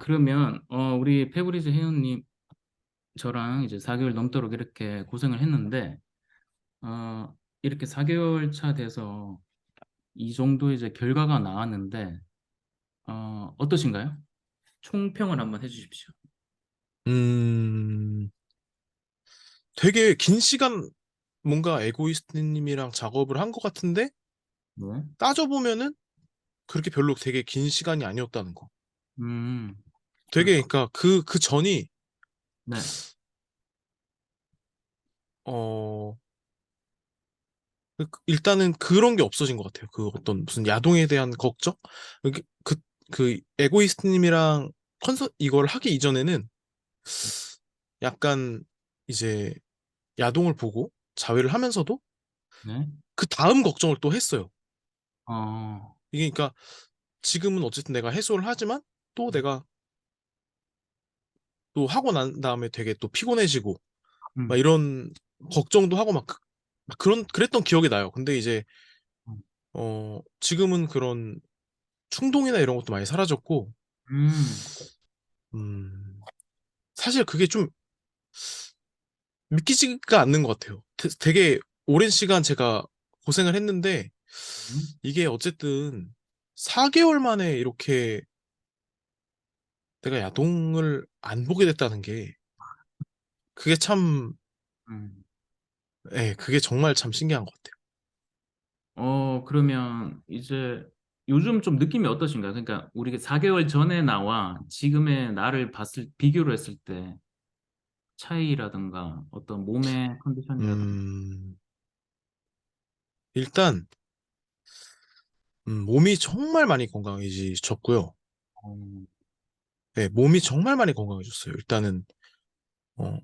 그러면 우리 페브리즈 회원님 저랑 이제 4개월 넘도록 이렇게 고생을 했는데 어, 이렇게 4개월 차 돼서 이 정도 이제 결과가 나왔는데 어떠신가요? 총평을 한번 해주십시오. 음, 되게 긴 시간 뭔가 에고이스트님이랑 작업을 한 것 같은데 네. 따져보면은 그렇게 별로 되게 긴 시간이 아니었다는 거. 음, 되게 그렇죠. 그러니까 그 전이 네. 어 일단은 그런 게 없어진 것 같아요. 그 어떤 무슨 야동에 대한 걱정? 그, 그, 그 에고이스트님이랑 이걸 하기 이전에는 약간 이제 야동을 보고 자위를 하면서도 네. 그 다음 걱정을 또 했어요. 어, 이게 그러니까 지금은 어쨌든 내가 해소를 하지만 또 내가 또 하고 난 다음에 되게 또 피곤해지고 막 음, 이런 걱정도 하고 막 그랬던 기억이 나요. 근데 이제 음, 지금은 그런 충동이나 이런 것도 많이 사라졌고 음, 음 사실 그게 좀 믿기지가 않는 것 같아요. 되게 오랜 시간 제가 고생을 했는데 이게 어쨌든 4개월 만에 이렇게 내가 야동을 안 보게 됐다는 게 그게 참, 음. 예, 그게 정말 참 신기한 것 같아요. 그러면 이제 요즘 좀 느낌이 어떠신가요? 그러니까 우리가 4개월 전에 나와 지금의 나를 비교를 했을 때 차이라든가 어떤 몸의 컨디션이라든가. 음, 일단, 몸이 정말 많이 건강해지셨고요. 어, 네, 몸이 정말 많이 건강해졌어요. 일단은, 어,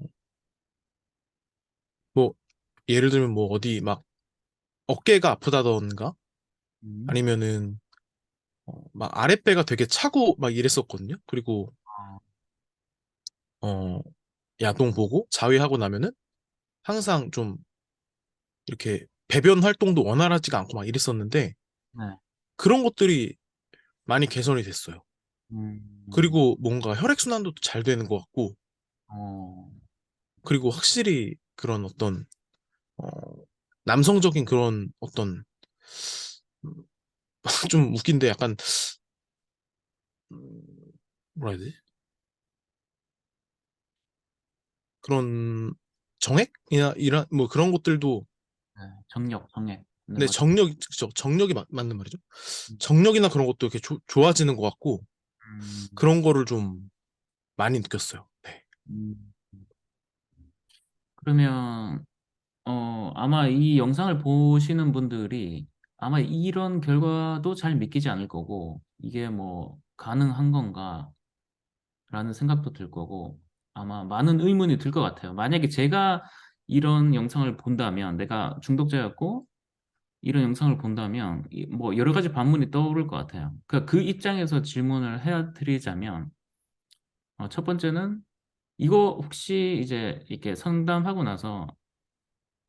뭐, 예를 들면 뭐 어디 막 어깨가 아프다던가 음, 아니면은, 막 아랫배가 되게 차고 막 이랬었거든요. 그리고, 어, 어, 야동 보고 자위하고 나면은 항상 좀 이렇게 배변 활동도 원활하지가 않고 막 이랬었는데 네. 그런 것들이 많이 개선이 됐어요. 음, 그리고 뭔가 혈액순환도 잘 되는 것 같고, 어, 그리고 확실히 그런 어떤, 어, 남성적인 그런 어떤, 음, 좀 웃긴데 약간, 음, 뭐라 해야 되지? 그런 정액이나 이런, 뭐 그런 것들도, 네. 정력. 네, 네, 맞죠. 정력이 맞는 말이죠. 음, 정력이나 그런 것도 이렇게 좋아지는 것 같고, 음, 그런 거를 좀 많이 느꼈어요. 네. 음. 그러면 아마 이 영상을 보시는 분들이 아마 이런 결과도 잘 믿기지 않을 거고 이게 뭐 가능한 건가? 라는 생각도 들 거고 아마 많은 의문이 들 것 같아요. 만약에 제가 이런 영상을 본다면 내가 중독자였고 이런 영상을 본다면 뭐 여러 가지 반문이 떠오를 것 같아요. 그 입장에서 질문을 해드리자면 첫 번째는 이거 혹시 이제 이렇게 상담하고 나서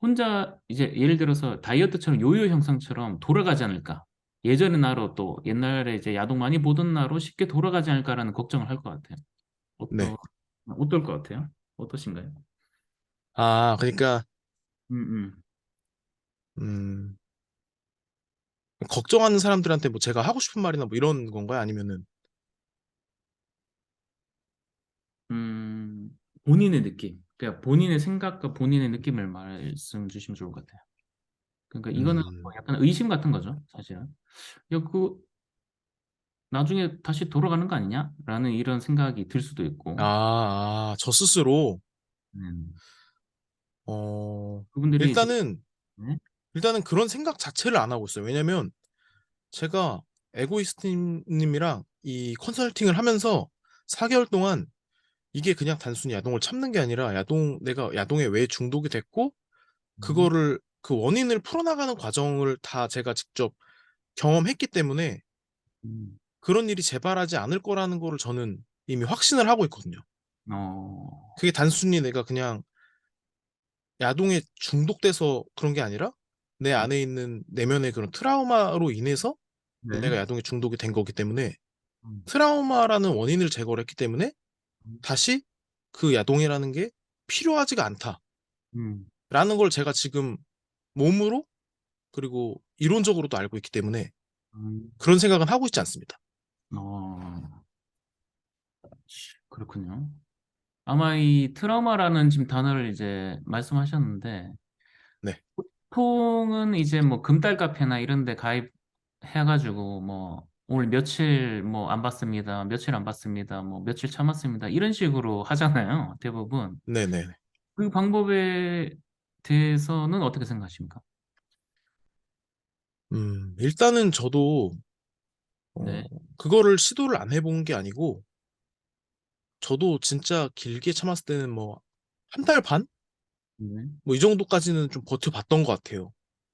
혼자 이제 예를 들어서 다이어트처럼 요요 형상처럼 돌아가지 않을까? 예전의 나로 또 옛날에 이제 야동 많이 보던 나로 쉽게 돌아가지 않을까라는 걱정을 할 것 같아요. 네. 어떨 것 같아요? 어떠신가요? 아, 그러니까, 음, 음, 걱정하는 사람들한테 뭐 제가 하고 싶은 말이나 뭐 이런 건가요? 아니면은, 본인의 느낌. 그러니까 본인의 생각과 본인의 느낌을 말씀 주시면 좋을 것 같아요. 그러니까 이거는 뭐 음, 약간 의심 같은 거죠, 사실은. 야, 나중에 다시 돌아가는 거 아니냐? 라는 이런 생각이 들 수도 있고, 저 스스로, 음, 어, 그분들이 이제, 일단은, 네? 일단은 그런 생각 자체를 안 하고 있어요. 왜냐면 제가 에고이스트님이랑 이 컨설팅을 하면서 4개월 동안 이게 그냥 단순히 야동을 참는 게 아니라 내가 야동에 왜 중독이 됐고, 음, 그 원인을 풀어나가는 과정을 다 제가 직접 경험했기 때문에 음, 그런 일이 재발하지 않을 거라는 거를 저는 이미 확신을 하고 있거든요. 어, 그게 단순히 내가 그냥 야동에 중독돼서 그런 게 아니라 내 네, 안에 있는 내면의 그런 트라우마로 인해서 네, 내가 야동에 중독이 된 거기 때문에 음, 트라우마라는 원인을 제거를 했기 때문에 음, 다시 그 야동이라는 게 필요하지가 않다라는 음, 걸 제가 지금 몸으로 그리고 이론적으로도 알고 있기 때문에 음. 그런 생각은 하고 있지 않습니다. 어, 그렇군요. 아마 이 트라우마라는 지금 단어를 이제 말씀하셨는데, 네, 보통은 이제 뭐 금달 카페나 이런 데 가입해가지고 뭐 오늘 며칠 뭐 안 봤습니다. 며칠 안 봤습니다. 뭐 며칠 참았습니다. 이런 식으로 하잖아요. 대부분. 네네. 그 방법에 대해서는 어떻게 생각하십니까? 일단은 저도 네. 어, 그거를 시도를 안 해본 게 아니고 저도 진짜 길게 참았을 때는 뭐 한 달 반? 네. 뭐 이 정도까지는 좀 버텨봤던 것 같아요.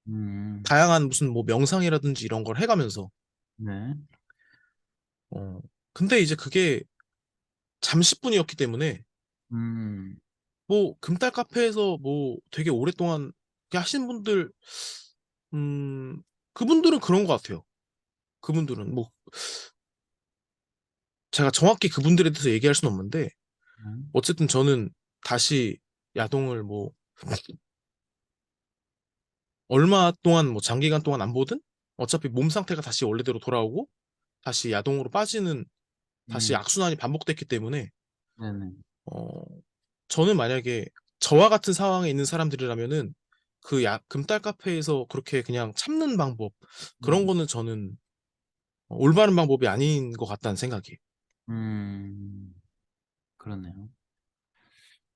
음, 다양한 무슨 뭐 명상이라든지 이런 걸 해가면서. 네. 어, 근데 이제 그게 잠시뿐이었기 때문에 음, 뭐 금딸 카페에서 뭐 되게 오랫동안 하신 분들, 음, 그분들은 그런 것 같아요. 그분들은 뭐 제가 정확히 그분들에 대해서 얘기할 수는 없는데 네. 어쨌든 저는 다시 야동을 뭐 얼마 동안 뭐 장기간 동안 안 보든 어차피 몸 상태가 다시 원래대로 돌아오고 다시 야동으로 빠지는 다시 음, 악순환이 반복됐기 때문에 네네. 어 저는 만약에 저와 같은 상황에 있는 사람들이라면은 그 금딸 카페에서 그렇게 그냥 참는 방법 그런 음, 거는 저는 올바른 방법이 아닌 것 같다는 생각이에요. 음, 그렇네요.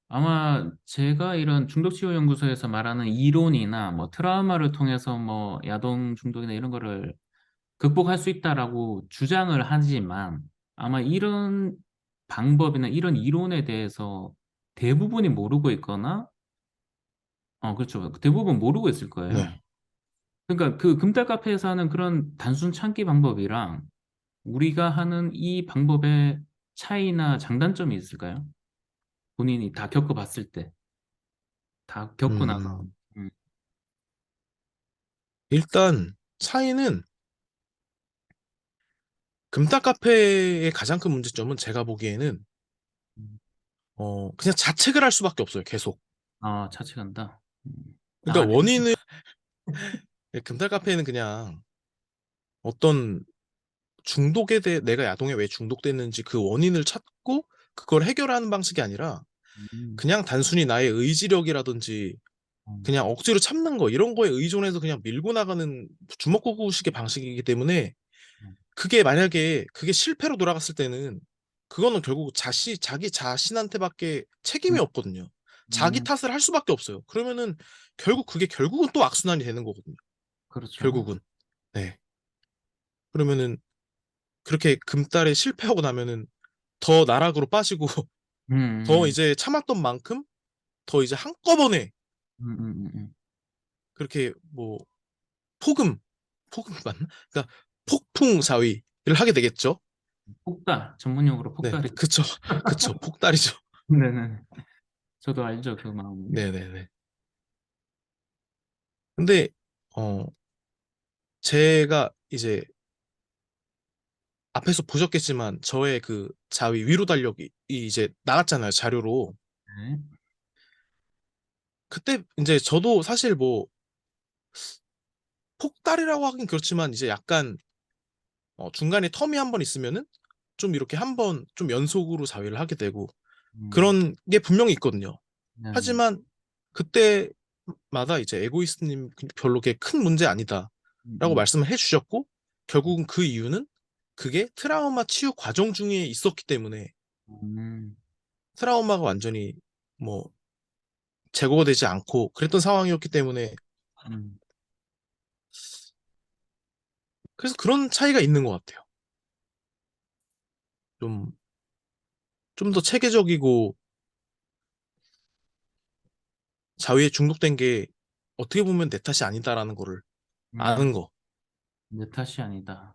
아마 제가 이런 중독치료연구소에서 말하는 이론이나 뭐 트라우마를 통해서 뭐 야동 중독이나 이런 거를 극복할 수 있다라고 주장을 하지만 아마 이런 방법이나 이런 이론에 대해서 대부분이 모르고 있거나 그렇죠. 대부분 모르고 있을 거예요. 네. 그러니까 그 금달 카페에서 하는 그런 단순 참기 방법이랑 우리가 하는 이 방법의 차이나 장단점이 있을까요? 본인이 다 겪어봤을 때, 다 겪고 나서. 음, 음, 일단 차이는 금딸 카페의 가장 큰 문제점은 제가 보기에는 음. 그냥 자책을 할 수밖에 없어요. 계속. 자책한다. 그러니까 내가 원인은 금탈 카페는 그냥 어떤 중독에 대해 내가 야동에 왜 중독됐는지 그 원인을 찾고 그걸 해결하는 방식이 아니라 음, 그냥 단순히 나의 의지력이라든지 음, 그냥 억지로 참는 거 이런 거에 의존해서 그냥 밀고 나가는 주먹구구식의 방식이기 때문에 음, 그게 만약에 그게 실패로 돌아갔을 때는 그거는 결국 자기 자신한테밖에 책임이 음, 없거든요. 자기 음, 탓을 할 수밖에 없어요. 그러면은 결국 그게 결국은 또 악순환이 되는 거거든요. 그렇죠. 결국은. 네. 그러면은 그렇게 금달에 실패하고 나면은 더 나락으로 빠지고 음, 더 음, 이제 참았던 만큼 더 이제 한꺼번에 음. 그렇게 뭐 폭음 폭음 맞나? 그러니까 폭풍 자위를 하게 되겠죠. 폭달, 전문용어로 네, 폭달이. 그쵸, 그쵸, 폭달이죠. 네네. 저도 알죠, 그 마음. 네네네. 근데 어 제가 이제 앞에서 보셨겠지만 저의 그 자위 위로 달력이 이제 나갔잖아요 자료로. 네. 그때 이제 저도 사실 뭐 폭달이라고 하긴 그렇지만 이제 약간 중간에 텀이 한 번 있으면은 좀 이렇게 한 번 좀 연속으로 자위를 하게 되고 음, 그런 게 분명히 있거든요. 네네. 하지만 그때마다 이제 에고이스트님 별로 그게 큰 문제 아니다라고 음, 말씀을 해주셨고 결국은 그 이유는 그게 트라우마 치유 과정 중에 있었기 때문에 음, 트라우마가 완전히 뭐 제거가 되지 않고 그랬던 상황이었기 때문에 음, 그래서 그런 차이가 있는 것 같아요. 좀 좀 더 체계적이고 자위에 중독된 게 어떻게 보면 내 탓이 아니다라는 거를 음, 아는 거. 내 탓이 아니다.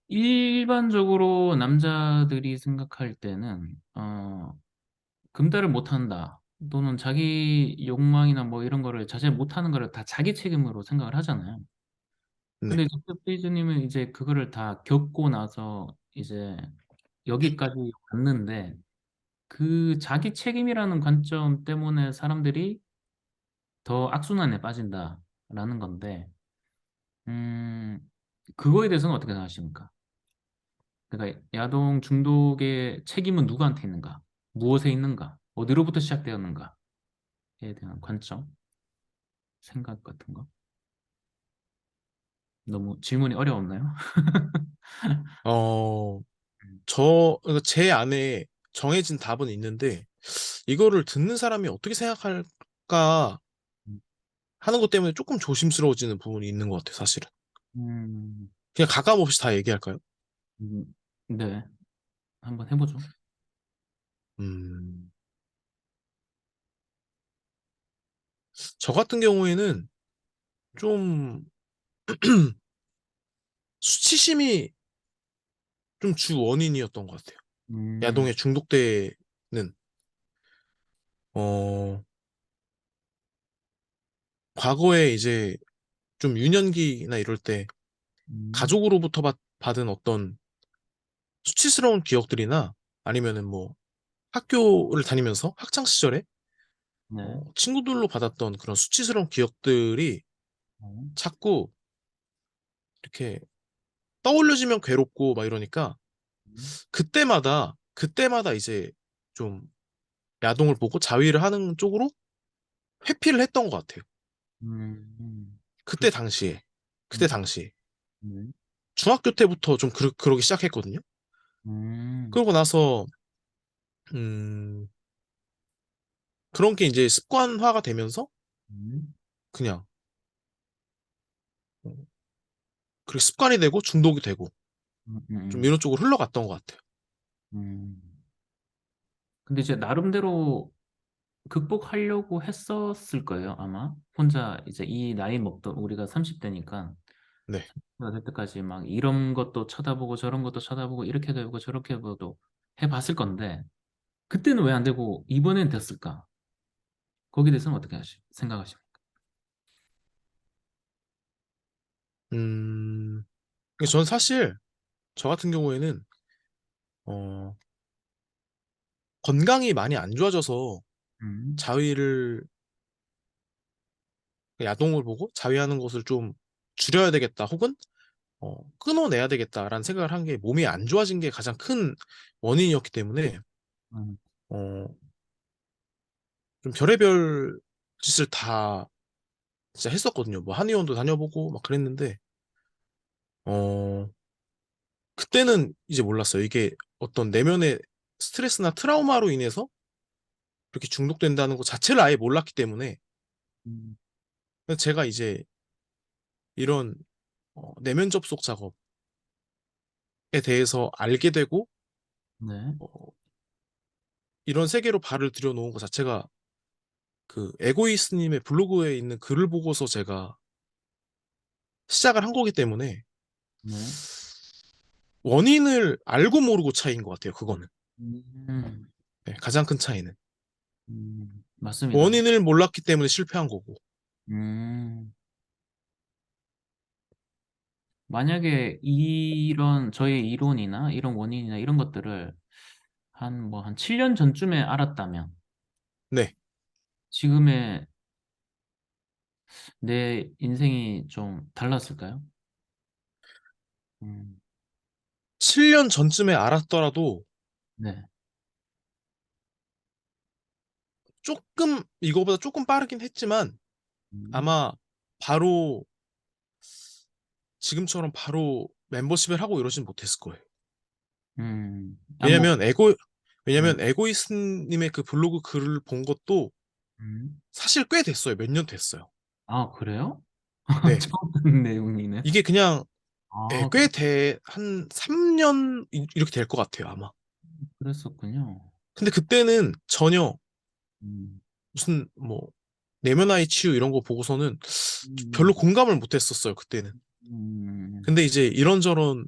일반적으로 남자들이 생각할 때는, 금달을 못한다. 또는 자기 욕망이나 뭐 이런 거를 자제 못하는 거를 다 자기 책임으로 생각을 하잖아요. 네. 근데 이제 피즈님은 이제 그거를 다 겪고 나서 이제 여기까지 왔는데 그 자기 책임이라는 관점 때문에 사람들이 더 악순환에 빠진다라는 건데, 음, 그거에 대해서는 어떻게 생각하십니까? 그러니까 야동 중독의 책임은 누구한테 있는가? 무엇에 있는가? 어디로부터 시작되었는가에 대한 관점, 생각 같은 거. 너무 질문이 어려웠나요? 어, 음, 그러니까 제 안에 정해진 답은 있는데, 이거를 듣는 사람이 어떻게 생각할까 음, 하는 것 때문에 조금 조심스러워지는 부분이 있는 것 같아요, 사실은. 음, 그냥 가감 없이 다 얘기할까요? 네, 한번 해보죠. 음, 저 같은 경우에는 좀 수치심이 좀 주 원인이었던 것 같아요. 음, 야동에 중독되는, 어, 과거에 이제 좀 유년기나 이럴 때 음, 가족으로부터 받은 어떤 수치스러운 기억들이나 아니면은 뭐 학교를 다니면서 학창 시절에 네, 친구들로 받았던 그런 수치스러운 기억들이 어, 자꾸 이렇게 떠올려지면 괴롭고 막 이러니까 음, 그때마다 이제 좀 야동을 보고 자위를 하는 쪽으로 회피를 했던 것 같아요. 그럴 그때 수, 당시에. 그때 음, 당시에. 음, 중학교 때부터 좀 그러기 시작했거든요. 음, 그러고 나서, 음, 그런 게 이제 습관화가 되면서 음, 그냥, 어, 그렇게 습관이 되고 중독이 되고 음, 좀 음, 이런 쪽으로 흘러갔던 것 같아요. 음. 근데 이제 나름대로 극복하려고 했었을 거예요, 아마. 혼자 이제 이 나이 먹던 우리가 30대니까 네. 될 때까지 막 이런 것도 쳐다보고 저런 것도 쳐다보고 이렇게도 해보고 저렇게 해보도 해봤을 건데 그때는 왜 안 되고 이번엔 됐을까? 거기에 대해서는 어떻게 생각하십니까? 음, 전 사실 저 같은 경우에는, 어, 건강이 많이 안 좋아져서 음, 자위를, 야동을 보고 자위하는 것을 좀 줄여야 되겠다 혹은 끊어내야 되겠다라는 생각을 한 게 몸이 안 좋아진 게 가장 큰 원인이었기 때문에 음, 어, 좀 별의별 짓을 다 진짜 했었거든요. 뭐 한의원도 다녀보고 막 그랬는데 어, 그때는 이제 몰랐어요. 이게 어떤 내면의 스트레스나 트라우마로 인해서 그렇게 중독된다는 것 자체를 아예 몰랐기 때문에 음, 제가 이제 이런 내면 접속 작업에 대해서 알게 되고 네. 어, 이런 세계로 발을 들여놓은 것 자체가 그 에고이스님의 블로그에 있는 글을 보고서 제가 시작을 한 거기 때문에 네. 원인을 알고 모르고 차이인 것 같아요. 그거는. 음, 네, 가장 큰 차이는. 맞습니다. 원인을 몰랐기 때문에 실패한 거고. 음, 만약에 이런 저의 이론이나 이런 원인이나 이런 것들을 한 7년 전쯤에 알았다면 네. 지금의 내 인생이 좀 달랐을까요? 음, 7년 전쯤에 알았더라도 네. 이거보다 조금 빠르긴 했지만 음, 아마 바로, 지금처럼 바로 멤버십을 하고 이러진 못했을 거예요. 뭐, 왜냐면 네. 에고이스님의 그 블로그 글을 본 것도 음. 사실 꽤 됐어요. 몇 년 됐어요. 아, 그래요? 네. 처음 듣는 내용이네. 이게 그냥 아, 한 3년 이렇게 될 것 같아요, 아마. 그랬었군요. 근데 그때는 전혀 음, 무슨 뭐 내면화의 치유 이런 거 보고서는 별로 음, 공감을 못 했었어요, 그때는. 음, 근데 이제 이런저런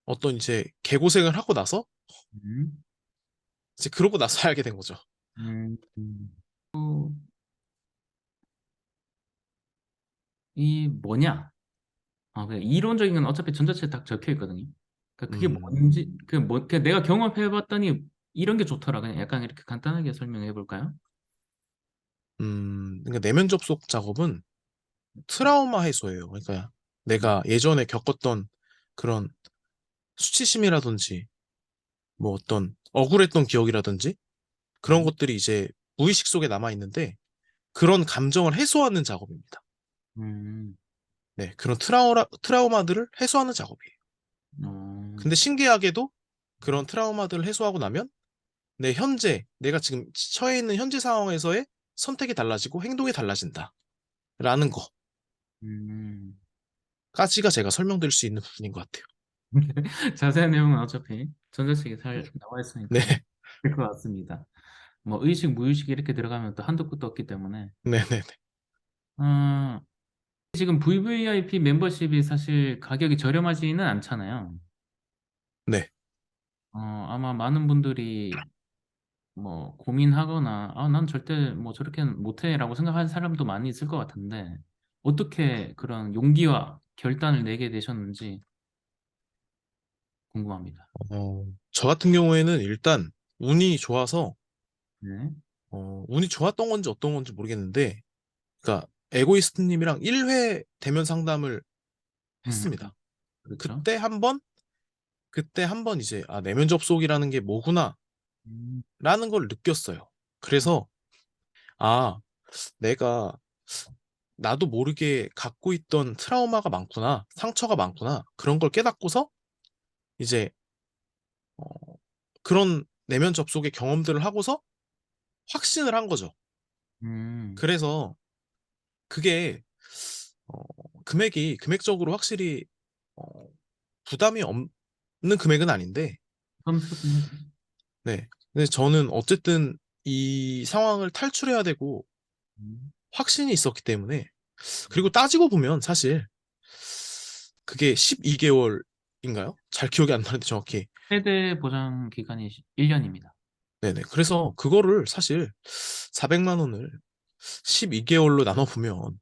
어떤 이제 개고생을 하고 나서 음, 이제 그러고 나서 알게 된 거죠. 이 뭐냐? 그냥 이론적인 건 어차피 전자책에 딱 적혀 있거든요. 그러니까 그게 음, 뭔지, 그냥 내가 경험해봤더니 이런 게 좋더라. 그냥 약간 이렇게 간단하게 설명해 볼까요? 그러니까 내면 접속 작업은 트라우마 해소예요. 그러니까 내가 예전에 겪었던 그런 수치심이라든지 뭐 어떤 억울했던 기억이라든지 그런 음, 것들이 이제 무의식 속에 남아 있는데 그런 감정을 해소하는 작업입니다. 음, 네, 그런 트라우마들을 해소하는 작업이에요. 어, 근데 신기하게도 그런 트라우마들을 해소하고 나면 내 현재, 내가 지금 처해 있는 현재 상황에서의 선택이 달라지고 행동이 달라진다. 라는 음. 거까지가 제가 설명드릴 수 있는 부분인 것 같아요. 자세한 내용은 어차피 전자책에 네, 잘 나와 네, 있으니까 뭐 될 것 같습니다. 뭐 의식, 무의식 이렇게 들어가면 또 한도 끝도 없기 때문에. 네, 네, 어, 지금 VVIP 멤버십이 사실 가격이 저렴하지는 않잖아요. 네. 아마 많은 분들이 뭐 고민하거나 난 절대 뭐 저렇게 못해라고 생각하는 사람도 많이 있을 것 같은데 어떻게 그런 용기와 결단을 내게 되셨는지 궁금합니다. 저 같은 경우에는 일단 운이 좋아서, 네. 운이 좋았던 건지 어떤 건지 모르겠는데, 그러니까 에고이스트님이랑 1회 대면 상담을 음, 했습니다. 그렇죠. 그때 한 번, 그때 한 번 이제, 내면 접속이라는 게 뭐구나, 음, 라는 걸 느꼈어요. 그래서, 아, 내가 나도 모르게 갖고 있던 트라우마가 많구나, 상처가 많구나, 그런 걸 깨닫고서 이제 어, 그런 내면 접속의 경험들을 하고서 확신을 한 거죠. 음, 그래서 그게 어, 금액적으로 확실히 어, 부담이 없는 금액은 아닌데, 부담스럽긴 하죠. 네. 근데 저는 어쨌든 이 상황을 탈출해야 되고 음, 확신이 있었기 때문에, 그리고 따지고 보면 사실 그게 12개월인가요? 잘 기억이 안 나는데 정확히. 최대 보장 기간이 1년입니다. 네네. 그래서 그거를 사실 400만 원을 12개월로 나눠보면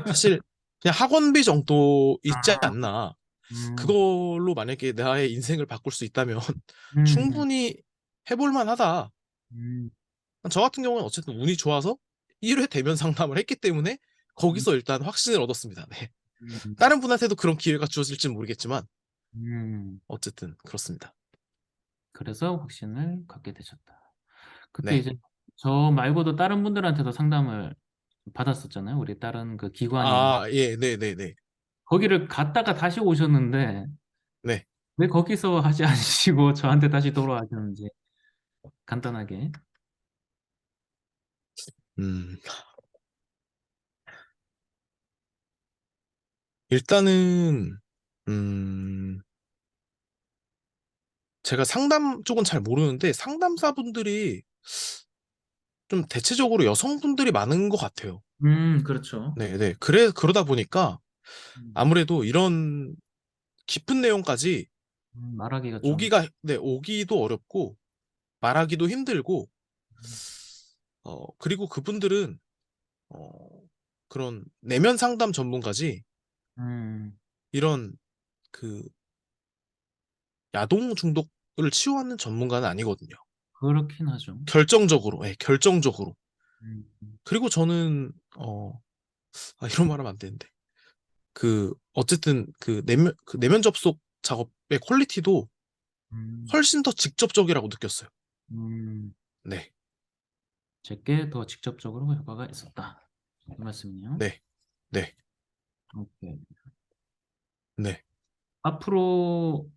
사실 그냥 학원비 정도 있지 아, 않나. 음, 그걸로 만약에 나의 인생을 바꿀 수 있다면 음, 충분히 해볼 만하다. 음, 저 같은 경우는 어쨌든 운이 좋아서 1회 대면 상담을 했기 때문에 음, 거기서 일단 확신을 얻었습니다. 네. 음, 다른 분한테도 그런 기회가 주어질지는 모르겠지만 음. 어쨌든 그렇습니다. 그래서 확신을 갖게 되셨다. 그때 네. 이제 저 말고도 다른 분들한테도 상담을 받았었잖아요. 우리 다른 그 기관이나 예, 네, 네, 네. 거기를 갔다가 다시 오셨는데 네. 왜 거기서 하지 않으시고 저한테 다시 돌아가셨는지 간단하게. 음, 일단은 음, 제가 상담 쪽은 잘 모르는데 상담사분들이 좀 대체적으로 여성분들이 많은 것 같아요. 그렇죠. 네, 네. 그러다 보니까 음, 아무래도 이런 깊은 내용까지 말하기가 좀 오기도 어렵고 말하기도 힘들고, 음, 그리고 그분들은, 어, 그런 내면 상담 전문가지 음, 이런 그 야동 중독을 치유하는 전문가는 아니거든요. 그렇긴 하죠. 결정적으로, 예, 결정적으로. 음, 그리고 저는, 이런 말 하면 안 되는데. 어쨌든 그 내면 접속 작업의 퀄리티도 음, 훨씬 더 직접적이라고 느꼈어요. 음, 네, 제게 더 직접적으로 효과가 있었다. 이 말씀이요. 네, 네, 오케이. 네. 앞으로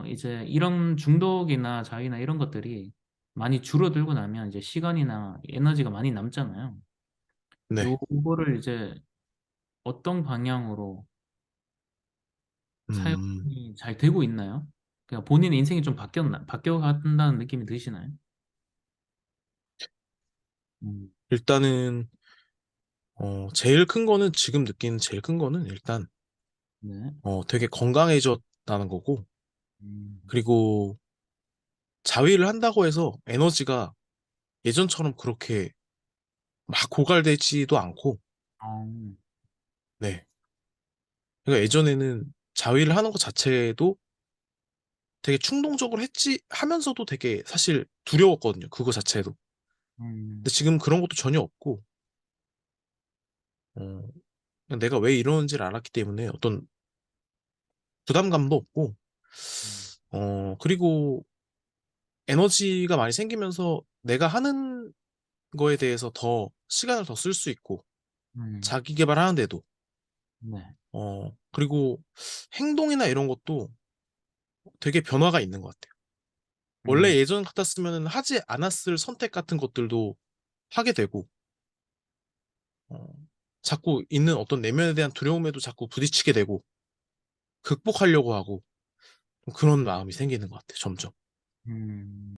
이제 이런 중독이나 자위나 이런 것들이 많이 줄어들고 나면 이제 시간이나 에너지가 많이 남잖아요. 네. 요거를 이제 어떤 방향으로 음, 사용이 잘 되고 있나요? 그냥 본인의 인생이 좀 바뀌어간다는 느낌이 드시나요? 음, 일단은, 제일 큰 거는, 지금 느끼는 제일 큰 거는 일단, 네. 되게 건강해졌다는 거고, 음, 그리고 자위를 한다고 해서 에너지가 예전처럼 그렇게 막 고갈되지도 않고, 어, 네. 그러니까 예전에는 자위를 하는 것 자체도 되게 충동적으로 했지 하면서도 되게 사실 두려웠거든요. 그거 자체도. 음, 근데 지금 그런 것도 전혀 없고, 어, 그냥 내가 왜 이러는지를 알았기 때문에 어떤 부담감도 없고, 음, 그리고 에너지가 많이 생기면서 내가 하는 거에 대해서 더 시간을 더 쓸 수 있고, 음, 자기 개발하는데도, 네, 그리고 행동이나 이런 것도 되게 변화가 있는 것 같아요. 원래 음, 예전 같았으면 하지 않았을 선택 같은 것들도 하게 되고, 어, 자꾸 있는 어떤 내면에 대한 두려움에도 자꾸 부딪히게 되고, 극복하려고 하고, 그런 마음이 생기는 것 같아요, 점점. 음.